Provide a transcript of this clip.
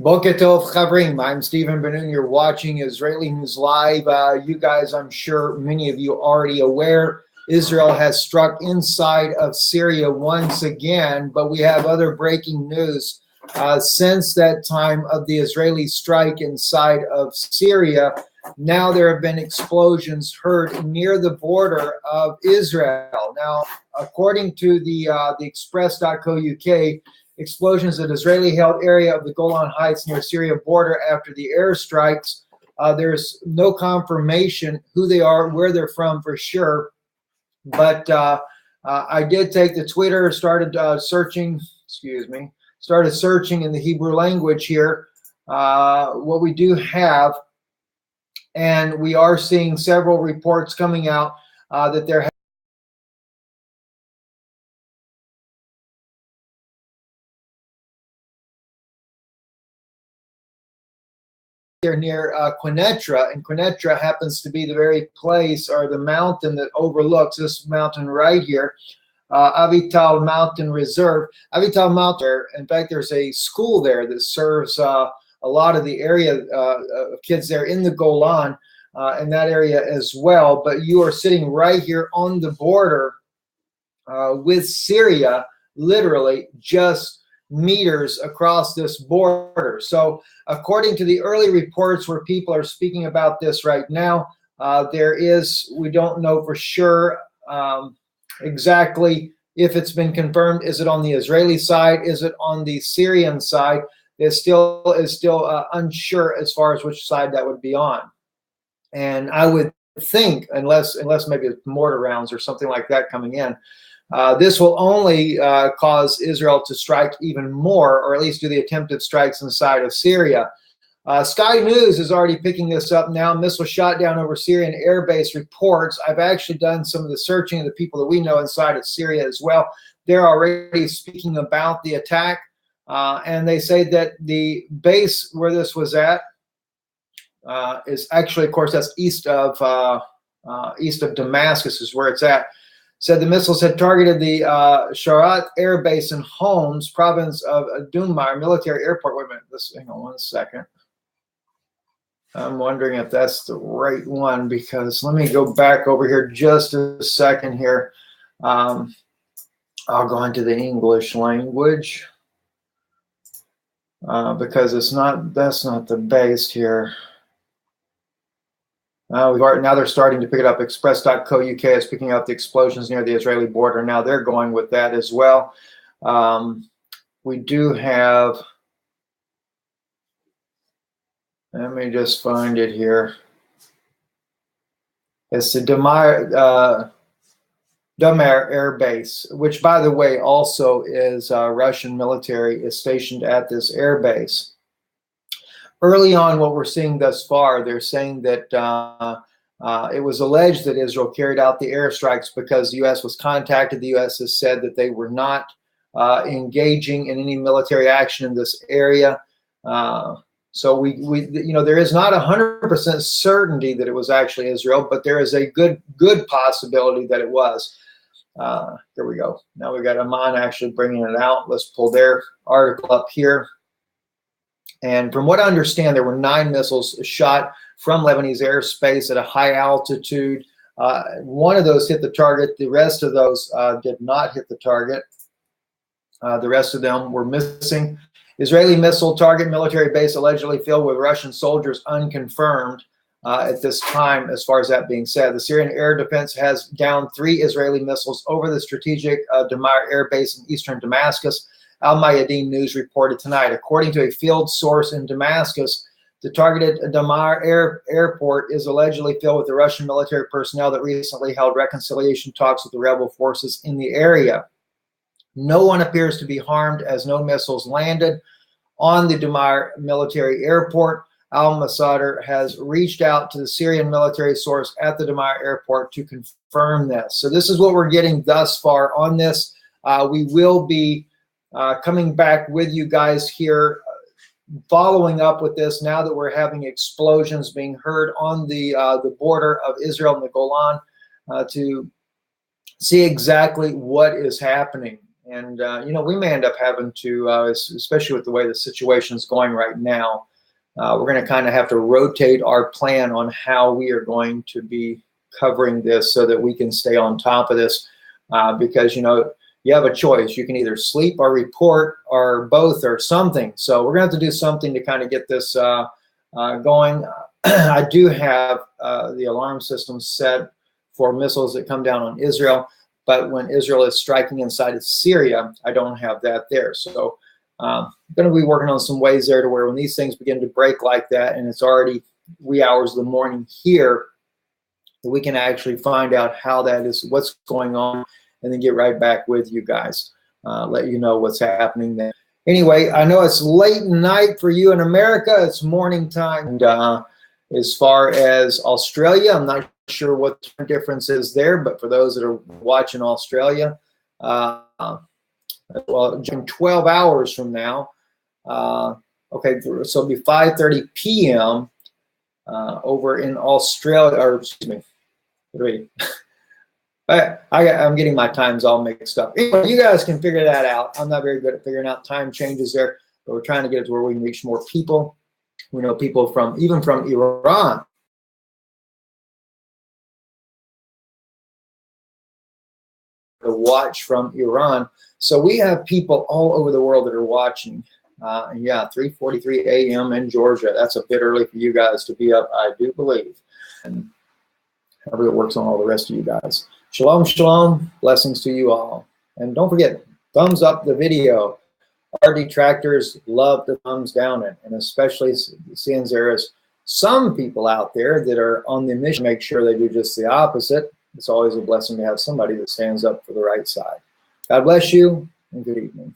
Boker Tov Chavrim. I'm Stephen Ben-nun. You're watching Israeli News Live. You guys, I'm sure many of you are already aware, Israel has struck inside of Syria once again, but we have other breaking news. Since that time of the Israeli strike inside of Syria, now there have been explosions heard near the border of Israel. Now, according to the express.co.uk, explosions at Israeli-held area of the Golan Heights near Syria border after the airstrikes. There's no confirmation who they are, where they're from for sure. But I did take the Twitter, started searching in the Hebrew language here, what we do have. And we are seeing several reports coming out that there they're near Quneitra, and Quneitra happens to be the very place or the mountain that overlooks this mountain right here, Avital Mountain Reserve. Avital Mountain, in fact, there's a school there that serves a lot of the area kids there in the Golan, in that area as well. But you are sitting right here on the border with Syria, literally just meters across this border. So according to the early reports where people are speaking about this right now, we don't know for sure exactly if it's been confirmed. Is it on the Israeli side? Is it on the Syrian side? It still unsure as far as which side that would be on. And I would think, unless maybe it's mortar rounds or something like that coming in, this will only cause Israel to strike even more, or at least do the attempted strikes inside of Syria. Sky News is already picking this up now. Missile shot down over Syrian airbase reports. I've actually done some of the searching of the people that we know inside of Syria as well. They're already speaking about the attack, and they say that the base where this was at is actually, of course, that's east of Damascus is where it's at. Said the missiles had targeted the Sharat Air Base in Homs, province of Dunmar military airport. Wait a minute, hang on one second. I'm wondering if that's the right one, because let me go back over here just a second here. I'll go into the English language because that's not the base here. Now they're starting to pick it up. Express.co.uk is picking up the explosions near the Israeli border. Now they're going with that as well. We do have, let me just find it here. It's the Damar Air Base, which, by the way, also is Russian military is stationed at this air base. Early on, what we're seeing thus far, they're saying that it was alleged that Israel carried out the airstrikes because the U.S. was contacted. The U.S. has said that they were not engaging in any military action in this area. So there is not 100% certainty that it was actually Israel, but there is a good possibility that it was. Here we go. Now we've got Amman actually bringing it out. Let's pull their article up here. And from what I understand, there were 9 missiles shot from Lebanese airspace at a high altitude. One of those hit the target. The rest of those did not hit the target. The rest of them were missing. Israeli missile target military base allegedly filled with Russian soldiers, unconfirmed at this time, as far as that being said. The Syrian air defense has downed 3 Israeli missiles over the strategic Damar air base in eastern Damascus. Al-Mayadeen News reported tonight. According to a field source in Damascus, the targeted Damar airport is allegedly filled with the Russian military personnel that recently held reconciliation talks with the rebel forces in the area. No one appears to be harmed as no missiles landed on the Damar military airport. Al-Massadr has reached out to the Syrian military source at the Damar airport to confirm this. So this is what we're getting thus far on this. We will be coming back with you guys here, following up with this now that we're having explosions being heard on the border of Israel and the Golan, to see exactly what is happening. And, you know, we may end up having to, especially with the way the situation is going right now, we're going to kind of have to rotate our plan on how we are going to be covering this so that we can stay on top of this. Because, you know, you have a choice. You can either sleep or report or both or something. So we're going to have to do something to kind of get this going. I do have the alarm system set for missiles that come down on Israel. But when Israel is striking inside of Syria, I don't have that there. So I'm going to be working on some ways there to where when these things begin to break like that, and it's already wee hours of the morning here, that we can actually find out how that is, what's going on, and then get right back with you guys, let you know what's happening there. Anyway, I know it's late night for you in America. It's morning time. And as far as Australia, I'm not sure what the difference is there, but for those that are watching Australia, well, 12 hours from now, okay, so it'll be 5:30 p.m. Over in Australia, or excuse me, 3. I'm getting my times all mixed up. Anyway, you guys can figure that out. I'm not very good at figuring out time changes there, but we're trying to get it to where we can reach more people. We know people from, even from Iran, to watch from Iran. So we have people all over the world that are watching. And yeah, 3:43 a.m. in Georgia. That's a bit early for you guys to be up, I do believe. And however it works on all the rest of you guys. Shalom, shalom. Blessings to you all. And don't forget, thumbs up the video. Our detractors love the thumbs down it, and especially seeing there is some people out there that are on the mission to make sure they do just the opposite. It's always a blessing to have somebody that stands up for the right side. God bless you, and good evening.